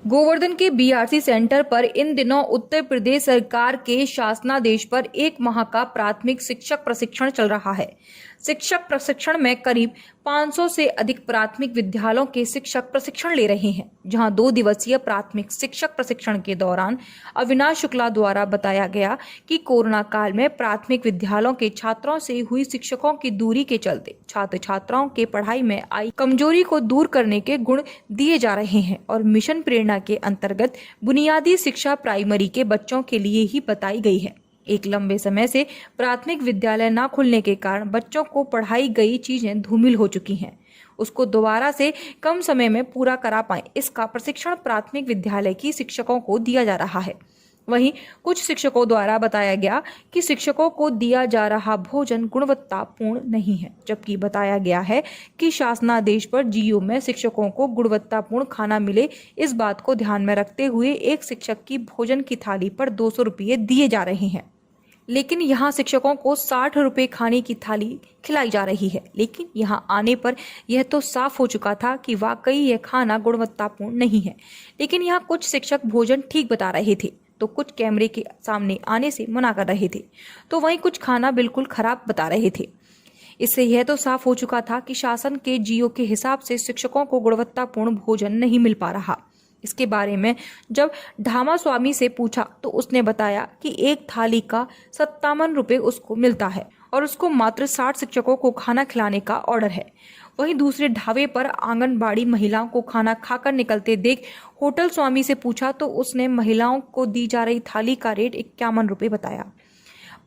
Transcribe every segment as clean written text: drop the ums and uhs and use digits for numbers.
गोवर्धन के BRC centre पर इन दिनों उत्तर प्रदेश सरकार के शासनादेश पर 1 माह का प्राथमिक शिक्षक प्रशिक्षण चल रहा है। शिक्षक प्रशिक्षण में करीब 500 से अधिक प्राथमिक विद्यालयों के शिक्षक प्रशिक्षण ले रहे हैं, जहां 2 दिवसीय प्राथमिक शिक्षक प्रशिक्षण के दौरान अविनाश शुक्ला द्वारा बताया गया कि कोरोना काल में प्राथमिक विद्यालयों के छात्रों से हुई शिक्षकों की दूरी के चलते छात्र छात्राओं के पढ़ाई में आई कमजोरी को दूर करने के गुण दिए जा रहे हैं और मिशन प्रेरणा के अंतर्गत बुनियादी शिक्षा प्राइमरी के बच्चों के लिए ही बताई गई है। एक लंबे समय से प्राथमिक विद्यालय न खुलने के कारण बच्चों को पढ़ाई गई चीजें धूमिल हो चुकी हैं, उसको दोबारा से कम समय में पूरा करा पाए, इसका प्रशिक्षण प्राथमिक विद्यालय की शिक्षकों को दिया जा रहा है। वहीं कुछ शिक्षकों द्वारा बताया गया कि शिक्षकों को दिया जा रहा भोजन गुणवत्तापूर्ण नहीं है, जबकि बताया गया है कि शासनादेश पर जीओ में शिक्षकों को गुणवत्तापूर्ण खाना मिले, इस बात को ध्यान में रखते हुए एक शिक्षक की भोजन की थाली पर 200 रुपये दिए जा रहे हैं, लेकिन यहाँ शिक्षकों को 60 रुपये खाने की थाली खिलाई जा रही है। लेकिन यहाँ आने पर यह तो साफ हो चुका था कि वाकई यह खाना गुणवत्तापूर्ण नहीं है। लेकिन यहाँ कुछ शिक्षक भोजन ठीक बता रहे थे तो कुछ कैमरे के सामने आने से मना कर रहे थे, तो वहीं कुछ खाना बिल्कुल खराब बता रहे थे। इससे यह तो साफ हो चुका था कि शासन के जीओ के हिसाब से शिक्षकों को गुणवत्तापूर्ण भोजन नहीं मिल पा रहा। इसके बारे में जब ढामा स्वामी से पूछा तो उसने बताया कि एक थाली का 57 रुपये उसको मिलता है और उसको मात्र 60 शिक्षकों को खाना खिलाने का ऑर्डर है। वहीं दूसरे ढाबे पर आंगनबाड़ी महिलाओं को खाना खाकर निकलते देख होटल स्वामी से पूछा तो उसने महिलाओं को दी जा रही थाली का रेट 51 रुपये बताया।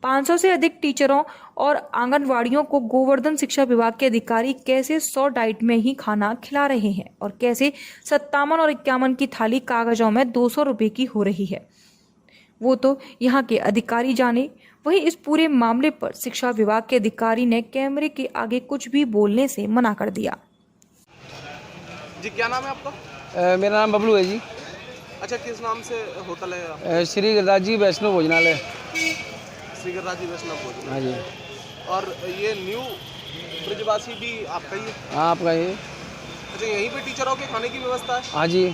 500 से अधिक टीचरों और आंगनवाड़ियों को गोवर्धन शिक्षा विभाग के अधिकारी कैसे 100 डाइट में ही खाना खिला रहे हैं और कैसे 57 और 51 की थाली कागजों में 200 रुपये की हो रही है, वो तो यहाँ के अधिकारी जाने। वहीं इस पूरे मामले पर शिक्षा विभाग के अधिकारी ने कैमरे के आगे कुछ भी बोलने से मना कर दिया। जी, क्या नाम है आपका? मेरा नाम बबलू है जी। अच्छा, किस नाम से होटल है? श्री गिरिराज जी वैष्णो भोजनालय। श्री गिरिराज जी वैष्णो भोजनालय। हाँ जी। और ये न्यू ब्रिजवासी भी आपका ही है? हाँ, आपका ही। अच्छा, यहीं पे टीचरों के खाने की व्यवस्था है? हाँ जी।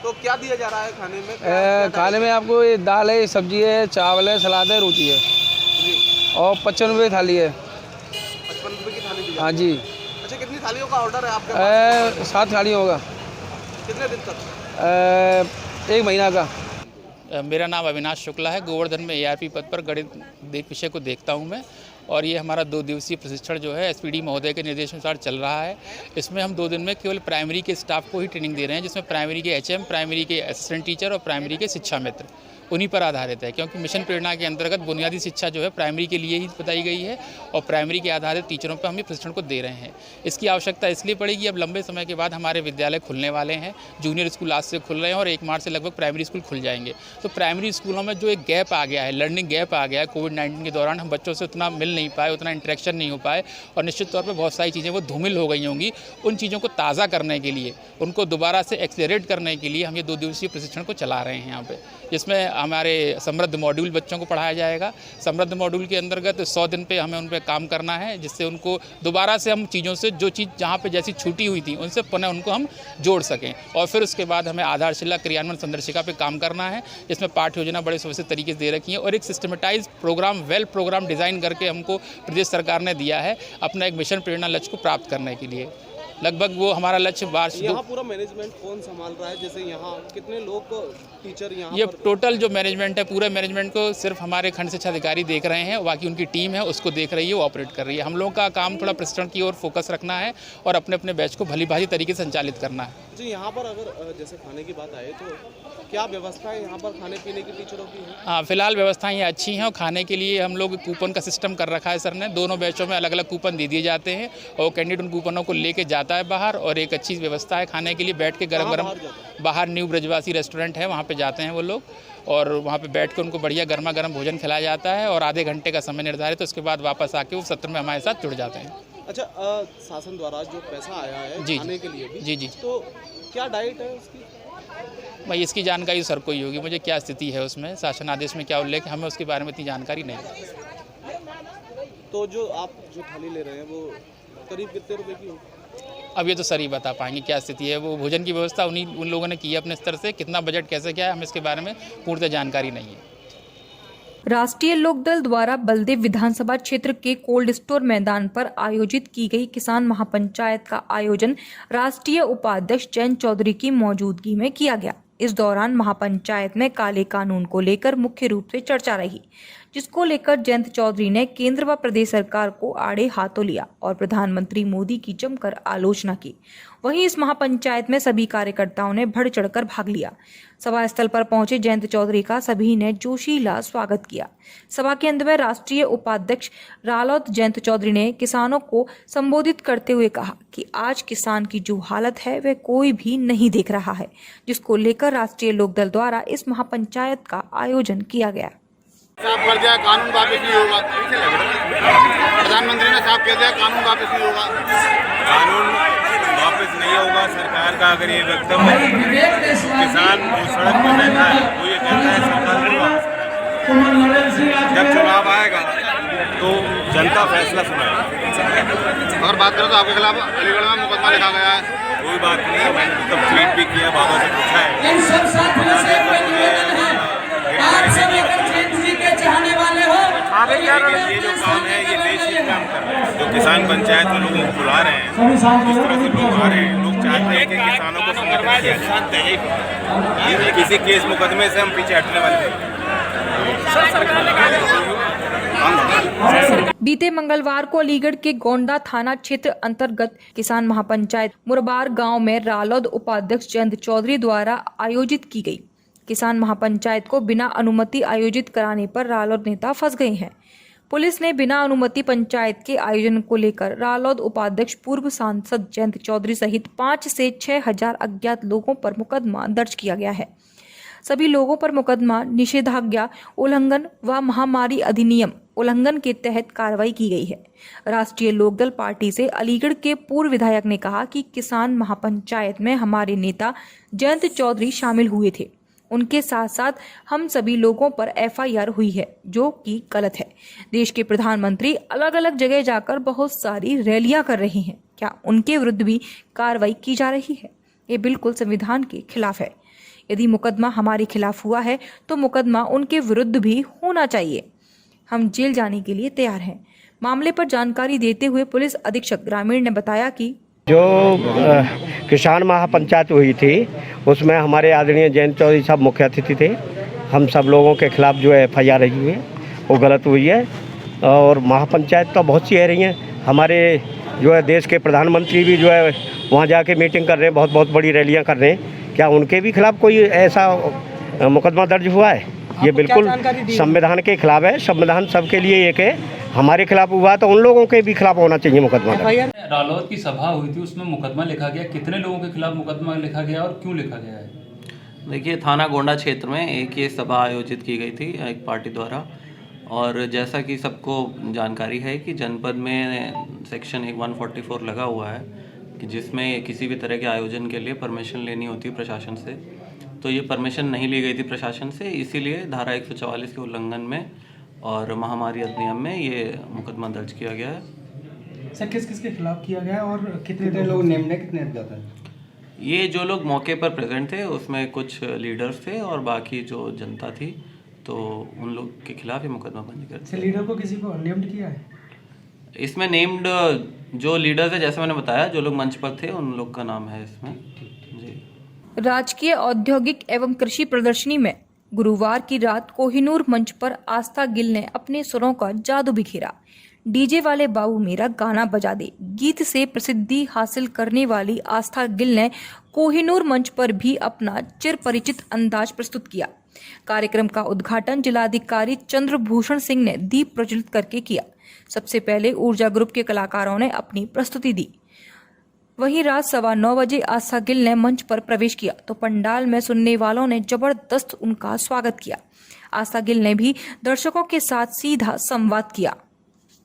तो क्या दिया जा रहा है खाने में? खाने में आपको ये दाल है, सब्जी है, चावल है, सलाद है, रोटी है जी। और 55 रुपये थाली है। 55 रुपये की थाली दी हाँ जी। अच्छा, कितनी थालियों का ऑर्डर है आपके पास? 7 थाली होगा। कितने दिन तक? 1 महीना का। मेरा नाम अविनाश शुक्ला है। गोवर्धन में एआरपी पद पर गणित विषय को देखता हूं मैं, और ये हमारा 2 दिवसीय प्रशिक्षण जो है एसपीडी महोदय के निर्देशानुसार चल रहा है। इसमें हम 2 दिन में केवल प्राइमरी के स्टाफ को ही ट्रेनिंग दे रहे हैं, जिसमें प्राइमरी के एचएम, प्राइमरी के असिस्टेंट टीचर और प्राइमरी के शिक्षा मित्र उन्हीं पर आधारित है, क्योंकि मिशन प्रेरणा के अंतर्गत बुनियादी शिक्षा जो है प्राइमरी के लिए ही बताई गई है और प्राइमरी के आधारित टीचरों पर हम ये प्रशिक्षण को दे रहे हैं। इसकी आवश्यकता इसलिए पड़ेगी, अब लंबे समय के बाद हमारे विद्यालय खुलने वाले हैं। जूनियर स्कूल आज से खुल रहे हैं और 1 मार्च से लगभग प्राइमरी स्कूल खुल जाएंगे। तो प्राइमरी स्कूलों में जो एक गैप आ गया है, लर्निंग गैप आ गया है, कोविड-19 के दौरान हम बच्चों से उतना मिल नहीं पाए, उतना इंटरेक्शन नहीं हो पाए और निश्चित तौर पर बहुत सारी चीज़ें वो धूमिल हो गई होंगी। उन चीज़ों को ताज़ा करने के लिए, उनको दोबारा से एक्सेलरेट करने के लिए हम ये 2 दिवसीय प्रशिक्षण को चला रहे हैं यहाँ पे, जिसमें हमारे समृद्ध मॉड्यूल बच्चों को पढ़ाया जाएगा। समृद्ध मॉड्यूल के अंतर्गत 100 दिन पे हमें उन पे काम करना है, जिससे उनको दोबारा से हम चीज़ों से जो चीज़ जहाँ पे जैसी छूटी हुई थी उनसे पुनः उनको हम जोड़ सकें। और फिर उसके बाद हमें आधारशिला क्रियान्वयन संदर्शिका पे काम करना है, जिसमें पाठ्य योजना बड़े सुव्यवस्थित तरीके से दे रखी है और एक systematize program, well program design करके हमको प्रदेश सरकार ने दिया है अपना एक मिशन प्रेरणा लक्ष्य को प्राप्त करने के लिए। लगभग वो हमारा लक्ष्य वार्षिक। यहाँ पूरा मैनेजमेंट कौन संभाल रहा है? जैसे यहाँ कितने लोग टीचर यहाँ ये टोटल जो मैनेजमेंट है, पूरे मैनेजमेंट को सिर्फ हमारे खंड शिक्षा अधिकारी देख रहे हैं, बाकी उनकी टीम है उसको देख रही है, वो ऑपरेट कर रही है। हम लोगों का काम थोड़ा प्रशिक्षण की ओर फोकस रखना है और अपने अपने बैच को भली भांति तरीके से संचालित करना है। जी, यहाँ पर अगर जैसे खाने की बात आए तो क्या व्यवस्था है यहाँ पर खाने पीने की टीचरों की? हाँ, फिलहाल व्यवस्थाएं ये अच्छी हैं और खाने के लिए हम लोग कूपन का सिस्टम कर रखा है सर ने। दोनों बैचों में अलग अलग कूपन दे दिए जाते हैं और कैंडिडेट उन कूपनों को लेके जाता है बाहर, और एक अच्छी व्यवस्था है खाने के लिए। बैठ के गरम गरम बाहर न्यू ब्रजवासी रेस्टोरेंट है, वहाँ पे जाते हैं वो लोग और वहाँ पे बैठ के उनको बढ़िया गर्मा गर्म भोजन खिलाया जाता है और आधे घंटे का समय निर्धारित है। उसके बाद वापस आके वो सत्र में हमारे साथ जुड़ जाते हैं। अच्छा, शासन द्वारा जो पैसा आया है जी खाने के लिए भी, जी जी, तो क्या डाइट है उसकी? भाई इसकी जानकारी सर को ही होगी, मुझे क्या स्थिति है उसमें, शासन आदेश में क्या उल्लेख है, हमें उसके बारे में इतनी जानकारी नहीं है। तो जो आप जो थाली ले रहे हैं वो करीब कितने रुपए की होगी? अब ये तो सर ही बता पाएंगे क्या स्थिति है। वो भोजन की व्यवस्था उन लोगों ने की है अपने स्तर से, कितना बजट कैसे क्या है हमें इसके बारे में पूर्णतः जानकारी नहीं है। राष्ट्रीय लोकदल द्वारा बलदेव विधानसभा क्षेत्र के कोल्ड स्टोर मैदान पर आयोजित की गई किसान महापंचायत का आयोजन राष्ट्रीय उपाध्यक्ष जयंत चौधरी की मौजूदगी में किया गया। इस दौरान महापंचायत में काले कानून को लेकर मुख्य रूप से चर्चा रही, जिसको लेकर जयंत चौधरी ने केंद्र व प्रदेश सरकार को आड़े हाथों लिया और प्रधानमंत्री मोदी की जमकर आलोचना की। वहीं इस महापंचायत में सभी कार्यकर्ताओं ने बढ़ चढ़कर भाग लिया। सभा स्थल पर पहुंचे जयंत चौधरी का सभी ने जोशीला स्वागत किया। सभा के अंत में राष्ट्रीय उपाध्यक्ष रालोद जयंत चौधरी ने किसानों को संबोधित करते हुए कहा कि आज किसान की जो हालत है वह कोई भी नहीं देख रहा है, जिसको लेकर राष्ट्रीय लोकदल द्वारा इस महापंचायत का आयोजन किया गया। साफ कर दिया कानून वापस नहीं होगा। प्रधानमंत्री ने साफ कह दिया कानून वापस नहीं होगा। कानून वापस नहीं होगा। सरकार का अगर ये वक्तव्य है, किसान जो सड़क पर रहता है वो ये कहता है सरकार को वापस कराएगी। जब चुनाव आएगा तो जनता फैसला सुनाएगी। अगर बात करें तो आपके खिलाफ अलीगढ़ में मुकदमा लिखा गया है। कोई बात नहीं है, मैंने तब ट्वीट भी किया, बाबा से पूछा है। ये जो काम है ये देश हित काम कर रहे हैं। जो किसान पंचायत में लोगों को बुला रहे हैं, जिस तरह से लोग आ रहे हैं, लोग चाहते हैं कि किसानों को संगठन किया जाए। किसी केस मुकदमे से हम पीछे हटने वाले नहीं। बीते मंगलवार को अलीगढ़ के गोंडा थाना क्षेत्र अंतर्गत किसान महापंचायत मुरबार गांव में रालोद उपाध्यक्ष जयंत चौधरी द्वारा आयोजित की गई किसान महापंचायत को बिना अनुमति आयोजित कराने पर रालोद नेता फंस गए हैं। पुलिस ने बिना अनुमति पंचायत के आयोजन को लेकर रालोद उपाध्यक्ष पूर्व सांसद जयंत चौधरी सहित 5 से 6 हजार अज्ञात लोगों पर मुकदमा दर्ज किया गया है। सभी लोगों पर मुकदमा निषेधाज्ञा उल्लंघन व महामारी अधिनियम उल्लंघन के तहत कार्रवाई की गई है। राष्ट्रीय लोकदल पार्टी से अलीगढ़ के पूर्व विधायक ने कहा कि किसान महापंचायत में हमारे नेता जयंत चौधरी शामिल हुए थे। उनके साथ साथ हम सभी लोगों पर FIR हुई है, जो कि गलत है। देश के प्रधानमंत्री अलग अलग जगह जाकर बहुत सारी रैलियां कर रहे हैं, क्या उनके विरुद्ध भी कार्रवाई की जा रही है? ये बिल्कुल संविधान के खिलाफ है। यदि मुकदमा हमारे खिलाफ हुआ है तो मुकदमा उनके विरुद्ध भी होना चाहिए। हम जेल जाने के लिए तैयार हैं। मामले पर जानकारी देते हुए पुलिस अधीक्षक ग्रामीण ने बताया कि जो किसान महापंचायत हुई थी उसमें हमारे आदरणीय जयंत चौधरी साहब मुख्य अतिथि थे। हम सब लोगों के खिलाफ जो है FIR रही हुई है वो गलत हुई है। और महापंचायत तो बहुत सी है रही हैं। हमारे जो है देश के प्रधानमंत्री भी जो है वहाँ जाके मीटिंग कर रहे हैं, बहुत बहुत बड़ी रैलियाँ कर रहे हैं। क्या उनके भी खिलाफ कोई ऐसा मुकदमा दर्ज हुआ है? ये बिल्कुल संविधान के खिलाफ है। संविधान सबके लिए एक है। हमारे खिलाफ हुआ तो उन लोगों के भी खिलाफ होना चाहिए मुकदमा। रालोद की सभा हुई थी, उसमें मुकदमा लिखा गया। कितने लोगों के खिलाफ मुकदमा लिखा गया और क्यों लिखा गया है? देखिए, थाना गोंडा क्षेत्र में एक ये सभा आयोजित की गई थी एक पार्टी द्वारा, और जैसा कि सबको जानकारी है कि जनपद में सेक्शन 144 लगा हुआ है कि जिसमें किसी भी तरह के आयोजन के लिए परमिशन लेनी होती है प्रशासन से। तो ये परमिशन नहीं ली गई थी प्रशासन से, इसीलिए धारा 144 के उल्लंघन में और महामारी अधिनियम में ये मुकदमा दर्ज किया गया है। सर, किस किस के खिलाफ किया गया और कितने लोग नेम्ड हैं, कितने अज्ञात हैं? ये जो लोग मौके पर प्रेजेंट थे उसमें कुछ लीडर्स थे और बाकी जो जनता थी, तो उन लोग के खिलाफ ये मुकदमा पंजीकृत। सर, लीडर को किसी को नेम्ड किया है? इसमें नेम्ड जो लीडर्स है, जैसे मैंने बताया, जो लोग मंच पर थे उन लोग का नाम है इसमें। जी। राजकीय औद्योगिक एवं कृषि प्रदर्शनी में गुरुवार की रात कोहिनूर मंच पर आस्था गिल ने अपने सुरों का जादू बिखेरा। डीजे वाले बाबू मेरा गाना बजा दे गीत से प्रसिद्धि हासिल करने वाली आस्था गिल ने कोहिनूर मंच पर भी अपना चिर परिचित अंदाज प्रस्तुत किया। कार्यक्रम का उद्घाटन जिलाधिकारी चंद्रभूषण सिंह ने दीप प्रज्वलित करके किया। सबसे पहले ऊर्जा ग्रुप के कलाकारों ने अपनी प्रस्तुति दी। वहीं रात 9:15 बजे आस्था गिल ने मंच पर प्रवेश किया तो पंडाल में सुनने वालों ने जबरदस्त उनका स्वागत किया। आस्था गिल ने भी दर्शकों के साथ सीधा संवाद किया।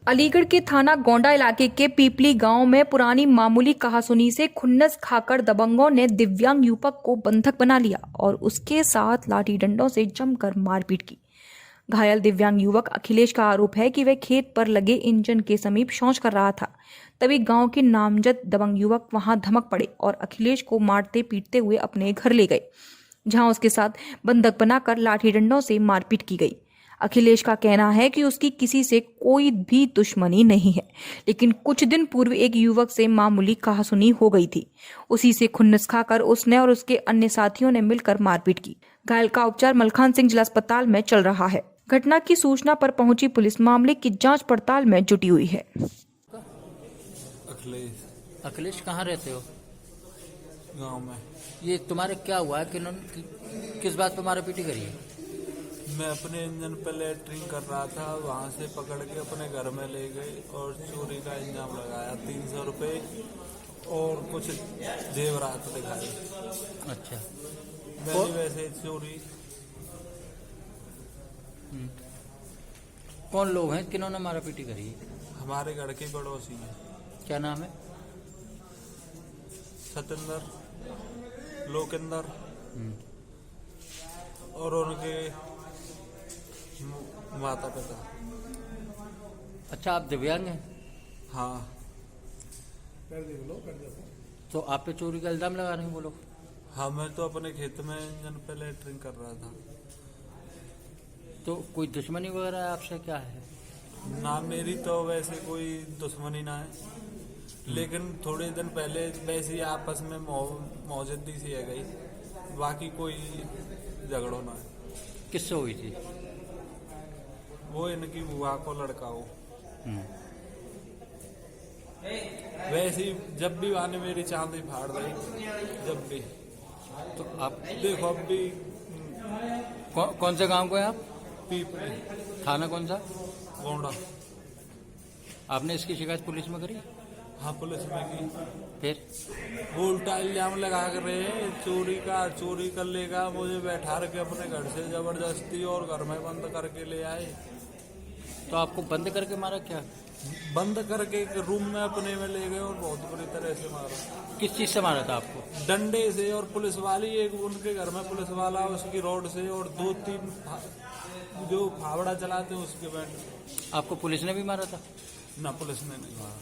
अलीगढ़ के थाना गोंडा इलाके के पीपली गांव में पुरानी मामूली कहासुनी से खुन्नस खाकर दबंगों ने दिव्यांग युवक को बंधक बना लिया और उसके साथ लाठी डंडों से जमकर मारपीट की। घायल दिव्यांग युवक अखिलेश का आरोप है कि वह खेत पर लगे इंजन के समीप शौच कर रहा था। तभी गांव के नामजद दबंग युवक वहां धमक पड़े और अखिलेश को मारते पीटते हुए अपने घर ले गए, जहां उसके साथ बंधक बनाकर लाठी डंडों से मारपीट की गई। अखिलेश का कहना है कि उसकी किसी से कोई भी दुश्मनी नहीं है, लेकिन कुछ दिन पूर्व एक युवक से मामूली कहासुनी हो गई थी। उसी से खुन्नस खाकर उसने और उसके अन्य साथियों ने मिलकर मारपीट की। घायल का उपचार मलखान सिंह जिला अस्पताल में चल रहा है। घटना की सूचना पर पहुंची पुलिस मामले की जांच पड़ताल में जुटी हुई है। अखिलेश कहाँ रहते हो? गांव में। ये तुम्हारे क्या हुआ है? किस बात पर मारापीटी करी है? मैं अपने इंजन पे लेटरिंग कर रहा था, वहां से पकड़ के अपने घर में ले गए और चोरी का इल्जाम लगाया। 300 रुपये और कुछ जेवरात दिखाए। अच्छा। मैंने वैसे चोरी। कौन लोग हैं किन्होंने मारापीटी करी है? हमारे घर के पड़ोसी हैं। क्या नाम है? सतेंद्र, लोकेंद्र और उनके माता पिता। अच्छा, आप दिव्यांग हैं? हाँ। तो आप पे चोरी का इल्जाम लगा रहे हैं वो लोग? हाँ, मैं तो अपने खेत में इंजन पे लेटरिंग कर रहा था। तो कोई दुश्मनी वगैरह आपसे क्या है? ना, मेरी तो वैसे कोई दुश्मनी ना है, लेकिन थोड़े दिन पहले वैसे ही आपस में मौजूदगी सी है गई, बाकी कोई झगड़ो ना है। किससे हुई थी? वो इनकी बुआ को लड़का हो। वैसे ही जब भी आने मेरी चांदी फाड़ दी, जब भी। तो आप देखो अब भी। कौन से गांव को है आप? पीपली। थाना कौन सा? गोंडा। आपने इसकी शिकायत पुलिस में करी? हाँ, पुलिस में की। फिर वो उल्टा इल्जाम लगा कर रहे हैं चोरी कर लेगा, मुझे बैठा के अपने घर से जबरदस्ती और घर में बंद करके ले आए। तो आपको बंद करके मारा क्या? बंद करके एक रूम में अपने में ले गए और बहुत बुरी तरह से मारा। किस चीज से मारा था आपको? डंडे से, और पुलिस वाली एक उनके घर में पुलिस वाला उसकी रॉड से, और 2-3 जो फावड़ा चलाते हैं उसके बैंड। आपको पुलिस ने भी मारा था? ना, पुलिस ने नहीं मारा।